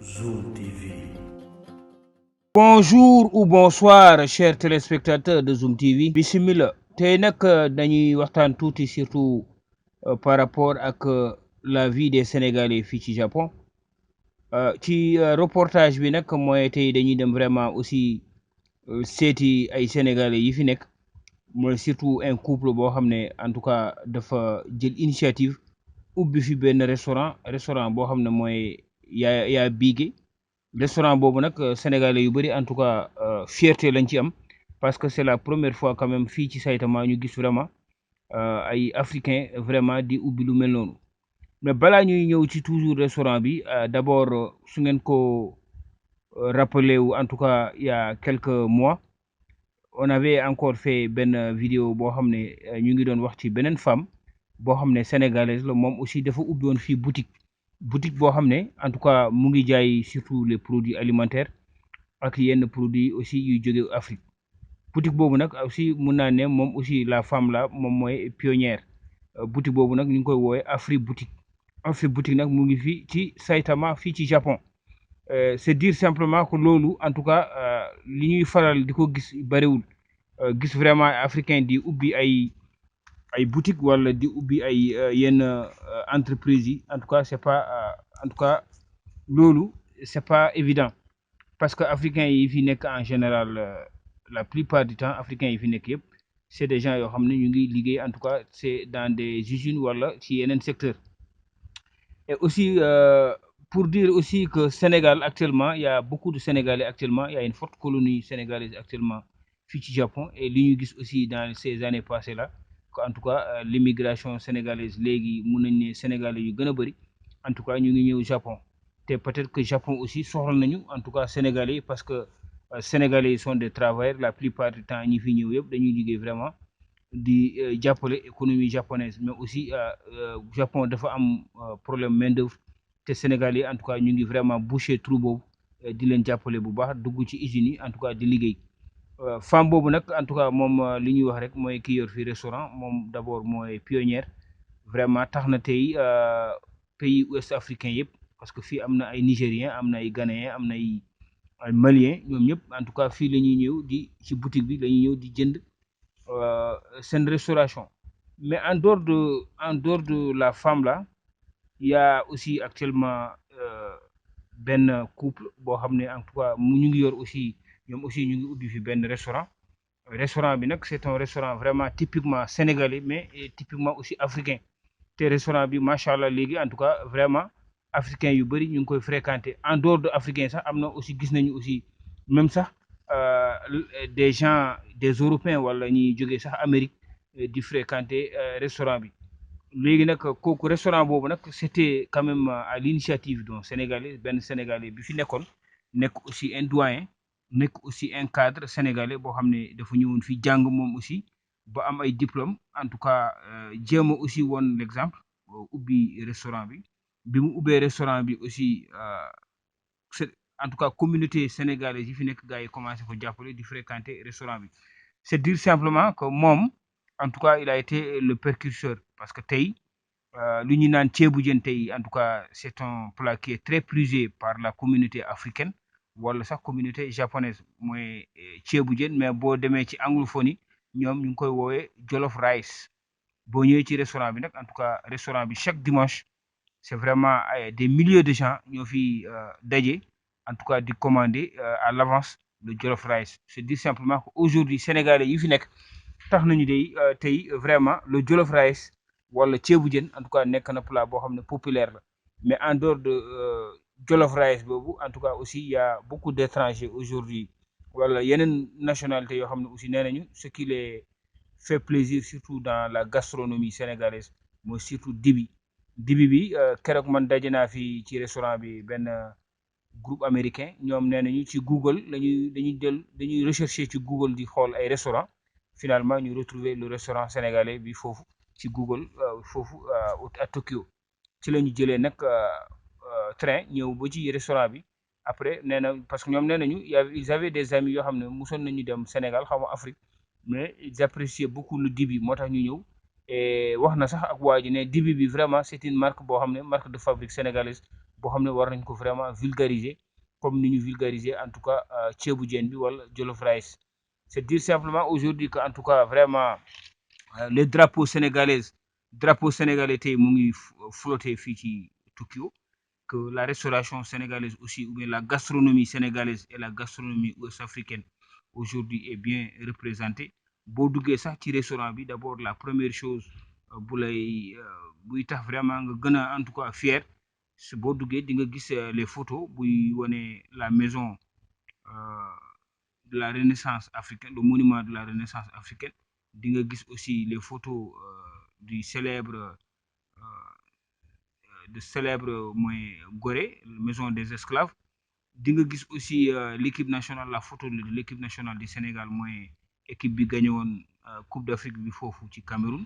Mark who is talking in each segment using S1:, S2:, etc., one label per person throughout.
S1: Zoom TV.
S2: Bonjour ou bonsoir chers téléspectateurs de Zoom TV bismillah tey nag dañuy waxtaan tuuti surtout par rapport ak la vie des Sénégalais fii ci Japon ci reportage bi nag mooy tey dañuy dem vraiment aussi seeti ay Sénégalais yi fi nekk mooy surtout un couple boo xam ne en tout cas dafa jël initiative ubbi fi benn restaurant boo xam ne mooy yaa Bigué restaurant boobu nag sénégalais yu bëri en tout cas fierté lañ ci am parce que c'est la première fois quand même fii ci Saitama ñu gis vraiment ay africain vraiment di ubbi lu mel noonu mais balaa ñuy ñëw ci toujours restaurant bi d'abord su ngeen ko rappelé wu en tout cas il y a quelques mois on avait encore fait benn vidéo boo xam ne ñu ngi doon wax ci beneen femme boo xam ne sénégalaise la moom aussi dafa ubbi woon fii boutique boo xam ne en tout cas mu ngi jaay surtout les produits alimentaires ak yenn produits aussi yuy jóge Afrique boutique boobu nag aussi mun naa ne moom aussi la femme la moom mooy pionnière boutique boobu nag ñu ngi koy woowee Afri boutique nag mu ngi fii ci Saitama fii ci Japon c'est dire simplement que loolu en tout cas li ñuy faral di ko gis bariwul gis vraiment africain di ubbi ay boutique wala di ubbi ay yenn entreprise yi en tout cas c'est pas en tout cas loolu c'est pas évident parce que africains yi fi nekk en général la plupart du temps africains yi fi nekk yëpp c'est des gens yoo xam ne ñu ngi liggéey en tout cas c'est dans des usines wala ci yeneen secteur et aussi pour dire aussi que Sénégal actuellement il y a beaucoup de Sénégalais actuellement il y a une forte colonie sénégalaise actuellement fii ci Japon et li ñu gis aussi dans ces années passées là en tout cas l'immigration sénégalaise léegi mun nañ ne sénégalais yu gën a bëri en tout cas ñu ngi ñëw Japon te peut-être que Japon aussi soxla nañu en tout cas sénégalais parce que sénégalais yi sont des travailleurs la plupart du temps ñi fi ñëw yëpp dañuy liggéey vraiment di jàppale économie japonaise mais aussi Japon dafa am problème main d'œuvre te sénégalais yi en tout cas ñu ngi vraiment boucher trou boobu di leen jàppale bu baax dugg ci usines yi en tout cas di liggéey femme boobu nag en tout cas moom li ñuy wax rek mooy ki yor fi restaurant moom d'abord mooy pionnière vraiment tax na tey pays ouest africain yëpp parce que fii am na ay nigériens am na ay ghanéens am na ay maliens ñoom ñëpp en tout cas fii la ñuy ñëw di ci boutique bi la ñuy ñëw di jënd seen restauration mais en dehors de la femme là il y a aussi actuellement benn couple boo xam ne en tout cas ñu ngi yor aussi ñoom aussi ñu ngi ubbi fi benn restaurant bi nag c'est un restaurant vraiment typiquement sénégalais mais typiquement aussi africain te restaurant bi macha allah léegi en tout cas vraiment africain yu bëri ñu ngi koy fréquenter en dehors de africain sax am na aussi gis nañu aussi même sax des gens des européens wala ñuy jógee sax Amérique di fréquenter restaurant bi léegi nag kooku restaurant boobu nag c'était quand même à l'initiative d'un sénégalais benn sénégalais bi fi nekkoon nekk aussi un doyen nekk aussi un cadre sénégalais boo xam ne dafa ñëwoon fi jàng moom aussi ba am ay diplôme en tout cas jéem a aussi woon l'exemple ubbi restaurant bi mu ubbee restaurant bi aussi en tout cas communauté sénégalaise yi fi nekk gars yi commencé ko jàppale di fréquenter restaurant bi c'est dire simplement que moom en tout cas il a été le précurseur parce que tey lu ñu naan ceebu jën tey en tout cas c'est un plat qui est très prisé par la communauté africaine wala sax communauté japonaise mooy ceebu jën mais boo demee ci anglophonie ñoom ñu ngi koy woowee jollof rice boo ñëwee ci restaurant bi nag en tout cas restaurant bi chaque dimanche c'est vraiment des milliers de gens ñoo fi daje en tout cas di commander à l'avance le jollof rice c'est dire simplement que aujourd'hui sénégalais yi fi nekk tax nañu day tey vraiment le jollof rice wala ceebu jën en tout cas nekk na plat boo xam ne populaire la mais en dehors de jollof rice boobu en tout cas aussi il y a beaucoup d'étrangers aujourd'hui wala yeneen nationalités yoo xam ne aussi nee nañu ce qui les fait plaisir surtout dans la gastronomie sénégalaise mooy surtout dibi bi keroog man daje naa fi ci restaurant bi benn groupe américain ñoom nee nañu ci Google dañuy rechercher ci Google di xool ay restaurant finalement ñu retrouver le restaurant sénégalais bi foofu ci Google foofu à Tokyo ci la ñu jëlee nag train ñëw ba ci restaurant bi après nee na parce que ñoom nee nañu ils avaient des amis yoo xam ne mosoon nañu dem Sénégal xaw ma Afrique mais ils appréciaient beaucoup le dibi moo tax ñu ñëw et wax na sax ak waa ji ne dibi bi vraiment c'est une marque boo xam ne marque de fabrique sénégalaise boo xam ne war nañ ko vraiment vulgariser comme ni ñu vulgariser en tout cas ceebu jën bi wala jollof rice. C'est dire simplement aujourd'hui que en tout cas vraiment les drapeau sénégalais tey mu ngi flotté fii ci Tokyo, que la restauration sénégalaise aussi ou bien la gastronomie sénégalaise et la gastronomie ouest-africaine aujourd'hui est bien représentée. boo duggee sax ci restaurant bi d'abord la première chose bu lay buy tax vraiment nga gën a en tout cas fier si boo duggee di nga gis les photos buy wane la maison euh, de la Renaissance africaine, le monument de la Renaissance africaine. di nga gis aussi les photos du célèbre mooy Gorée, maison des esclaves. di nga gis aussi l'équipe nationale, la photo de l'équipe nationale du Sénégal mooy équipe bi gagné woon Coupe d'Afrique bi foofu ci Cameroun.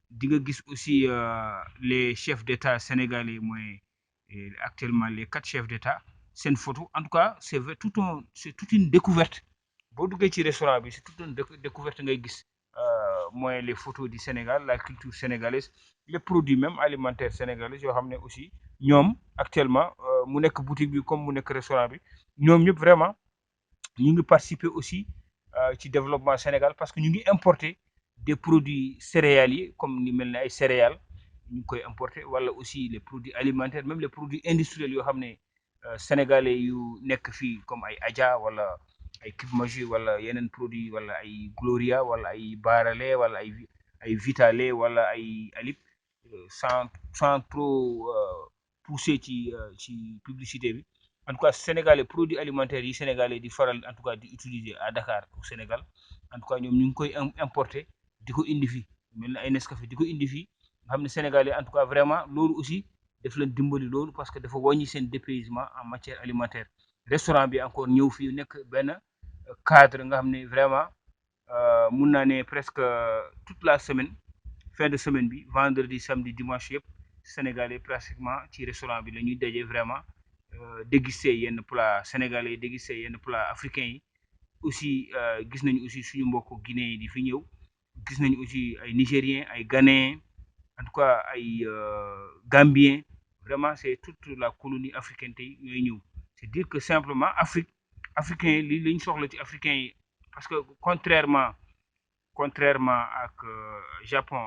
S2: di nga gis aussi les chefs d'État sénégalais mooy actuellement les 4 chefs d'État seen photo. En tout cas c'est toute une découverte boo duggee ci restaurant bi c'est toute une découverte ngay gis mooy les photos du Sénégal, la culture sénégalaise, les produits même alimentaires sénégalais yoo xam ne aussi ñoom actuellement mu nekk boutique bi comme mu nekk restaurant bi ñoom ñëpp vraiment ñu ngi participer aussi ci développement Sénégal parce que ñu ngi importer des produits céréaliers comme ni mel ne ay céréales ñu ngi koy importer wala aussi les produits alimentaires, même les produits industriels yoo xam ne sénégalais yu nekk fii comme ay Adja wala ay Kib Magie wala yeneen produits wala ay Gloria wala ay Baarale wala ay Vitale wala ay Alip sans trop pousser ci publicité bi. En tout cas sénégalais produits alimentaires yi sénégalais di faral en tout cas di utiliser à Dakar au Sénégal en tout cas ñoom ñu ngi koy importer di ko indi fii mel na ay Nescafé di ko indi fii nga xam ne sénégalais en tout cas vraiment loolu aussi daf leen dimbali loolu parce que dafa wàññi seen dépaysement en matière alimentaire. Restaurant bi encore ñëw fii nekk benn cadre nga xam ne vraiment mun naa ne presque toute la semaine fin de semaine bi vendredi samedi dimanche yëpp sénégalais pratiquement ci restaurant bi la ñuy daje vraiment déguster yenn plat sénégalais déguster yenn plat africains yi. aussi gis nañu aussi suñu mbokk Guinée yi di fi ñëw, gis nañu aussi ay Nigériens ay Ghanéens en tout cas ay Gambiens. Vraiment c'est toute la colonie africaine tey ñooy ñëw. C'est dire que simplement africains yi li ñu soxla ci africains yi parce que contrairement ak Japon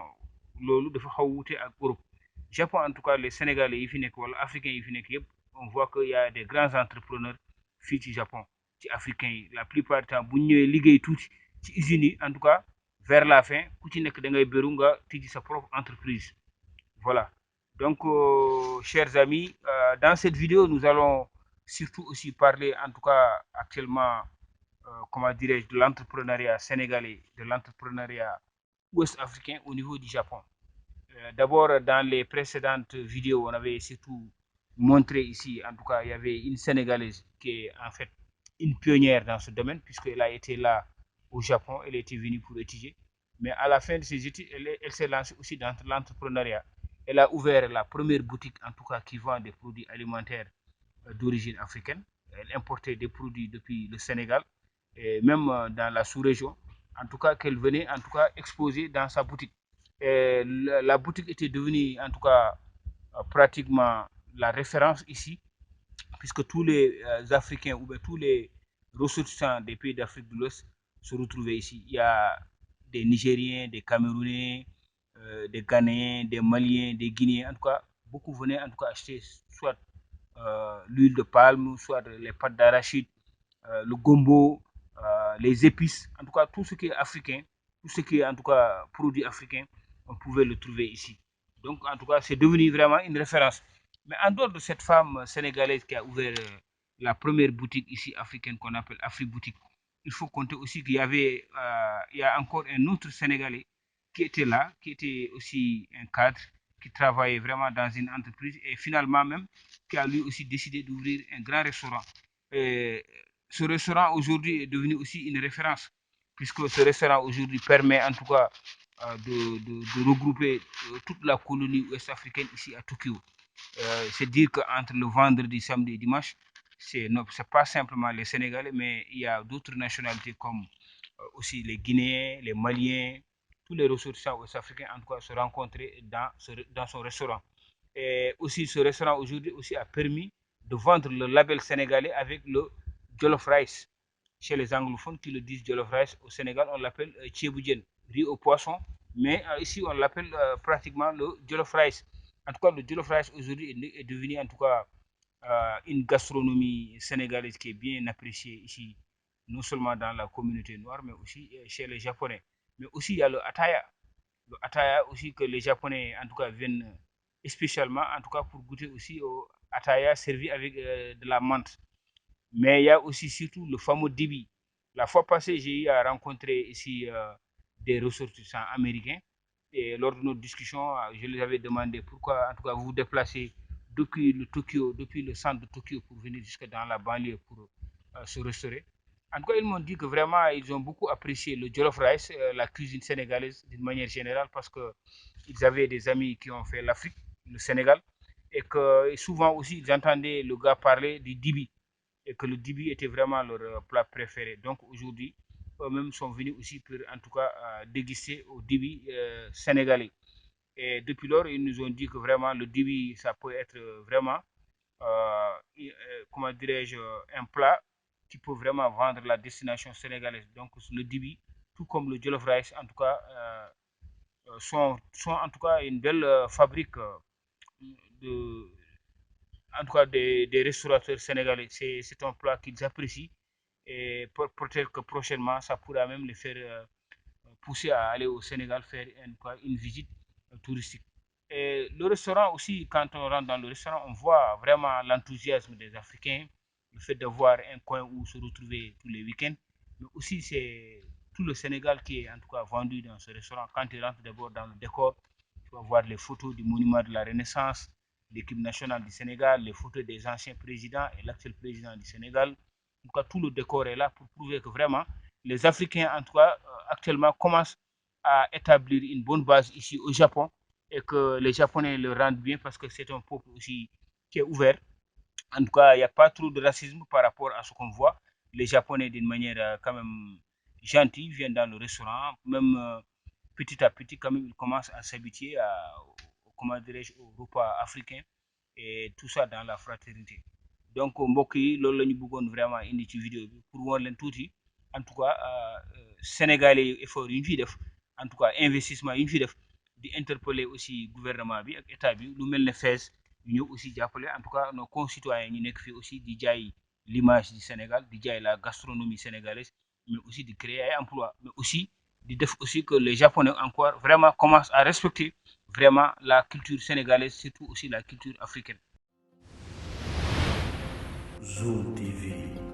S2: loolu dafa xaw wuute ak Europe. Japon en tout cas les sénégalais yi fi nekk wala africains yi fi nekk yëpp on voit que y a des grands entrepreneurs fii ci Japon ci africains yi la plupart du temps bu ñu ñëwee liggéey tuuti ci usines yi en tout cas vers la fin ku ci nekk da ngay beru nga tijji sa propre entreprise. Voilà donc chers amis, dans cette vidéo nous allons surtout aussi parler en tout cas actuellement comment dirais-je de l'entrepreneuriat sénégalais, de l'entrepreneuriat ouest-africain au niveau du Japon. D'abord, dans les précédentes vidéos, on avait surtout montré ici, en tout cas, il y avait une Sénégalaise qui est en fait une pionnière dans ce domaine, puisqu'elle a été là au Japon, elle était venue pour étudier. Mais à la fin de ses études, elle s'est lancée aussi dans l'entrepreneuriat. Elle a ouvert la première boutique, en tout cas, qui vend des produits alimentaires d'origine africaine. Elle importait des produits depuis le Sénégal et même dans la sous-région. En tout cas, qu'elle venait en tout cas exposer dans sa boutique. Et la boutique était devenue en tout cas pratiquement la référence ici, puisque tous les Africains ou bien tous les ressortissants des pays d'Afrique de l'Ouest se retrouvaient ici. Il y a des Nigériens, des Camerounais, des Ghanéens, des Maliens, des Guinéens. En tout cas, beaucoup venaient en tout cas acheter soit l'huile de palme, soit les pâtes d'arachide, le gombo, les épices. En tout cas, tout ce qui est africain, tout ce qui est en tout cas produit africain, on pouvait le trouver ici. Donc, en tout cas, c'est devenu vraiment une référence. Mais en dehors de cette femme sénégalaise qui a ouvert la première boutique ici africaine qu'on appelle Afri-Boutique, il faut compter aussi qu'il y avait, il y a encore un autre Sénégalais qui était là, qui était aussi un cadre, qui travaillait vraiment dans une entreprise et finalement même qui a lui aussi décidé d'ouvrir un grand restaurant. Et ce restaurant aujourd'hui est devenu aussi une référence, puisque ce restaurant aujourd'hui permet en tout cas de regrouper toute la colonie ouest-africaine ici à Tokyo. C'est dire qu'entre le vendredi, samedi et dimanche, c'est pas simplement les Sénégalais, mais il y a d'autres nationalités comme aussi les Guinéens, les Maliens, tous les ressortissants ouest-africains en tout cas se rencontrer dans son restaurant. Et aussi, ce restaurant aujourd'hui aussi a permis de vendre le label sénégalais avec le jollof rice. Chez les anglophones qui le disent jollof rice, au Sénégal, on l'appelle tchéboudienne, riz au poisson. Mais ici, on l'appelle pratiquement le jollof rice. En tout cas, le jollof rice aujourd'hui est devenu en tout cas une gastronomie sénégalaise qui est bien appréciée ici, non seulement dans la communauté noire, mais aussi chez les Japonais. Mais aussi, il y a le ataya aussi que les Japonais, en tout cas, viennent spécialement, en tout cas, pour goûter aussi au ataya servi avec de la menthe. Mais il y a aussi surtout le fameux dibi. La fois passée, j'ai eu à rencontrer ici des ressortissants américains. Et lors de notre discussion, je les avais demandé pourquoi, en tout cas, vous vous déplacez depuis le Tokyo, depuis le centre de Tokyo pour venir jusque dans la banlieue pour se restaurer. En tout cas, ils m'ont dit que vraiment, ils ont beaucoup apprécié le jollof rice, la cuisine sénégalaise d'une manière générale, parce qu'ils avaient des amis qui ont fait l'Afrique, le Sénégal, et que souvent aussi, ils entendaient le gars parler du dibi, et que le dibi était vraiment leur plat préféré. Donc aujourd'hui, eux-mêmes sont venus aussi pour en tout cas déguster au dibi sénégalais. Et depuis lors, ils nous ont dit que vraiment le dibi, ça peut être vraiment, comment dirais-je, un plat qui peut vraiment vendre la destination sénégalaise. Donc le dibi, tout comme le jollof rice, en tout cas, sont en tout cas une belle fabrique de, en tout cas des restaurateurs sénégalais. C'est un plat qu'ils apprécient et peut-être que prochainement, ça pourra même les faire pousser à aller au Sénégal faire une visite touristique. Et le restaurant aussi, quand on rentre dans le restaurant, on voit vraiment l'enthousiasme des Africains, le fait d'avoir un coin où se retrouver tous les week-ends, mais aussi c'est tout le Sénégal qui est en tout cas vendu dans ce restaurant. Quand tu rentres d'abord dans le décor, tu vas voir les photos du monument de la Renaissance, l'équipe nationale du Sénégal, les photos des anciens présidents et l'actuel président du Sénégal. En tout cas, tout le décor est là pour prouver que vraiment, les Africains, en tout cas, actuellement, commencent à établir une bonne base ici au Japon et que les Japonais le rendent bien parce que c'est un peuple aussi qui est ouvert. En tout cas, il n'y a pas trop de racisme par rapport à ce qu'on voit. Les Japonais, d'une manière quand même gentille, viennent dans le restaurant, même petit à petit, quand même, ils commencent à s'habituer comment dirais-je, au repas africain et tout ça dans la fraternité. Donc, mbokk yi loolu la ñu bëggoon vraiment indi ci vidéo bi pour woon leen tuuti en tout cas sénégalais yi effort yi ñu fiy def en tout cas investissement yi ñu fiy def di interpeller aussi gouvernement bi ak état bi lu mel ne FAISE ñu ñëw aussi jàppale en tout cas nos concitoyens ñu nekk fii aussi di jaay l'image du Sénégal di jaay la gastronomie sénégalaise mais aussi di créer ay emplois mais aussi di def aussi que les Japonais encore vraiment commencent à respecter vraiment la culture sénégalaise, surtout aussi la culture africaine.
S1: Zoom TV.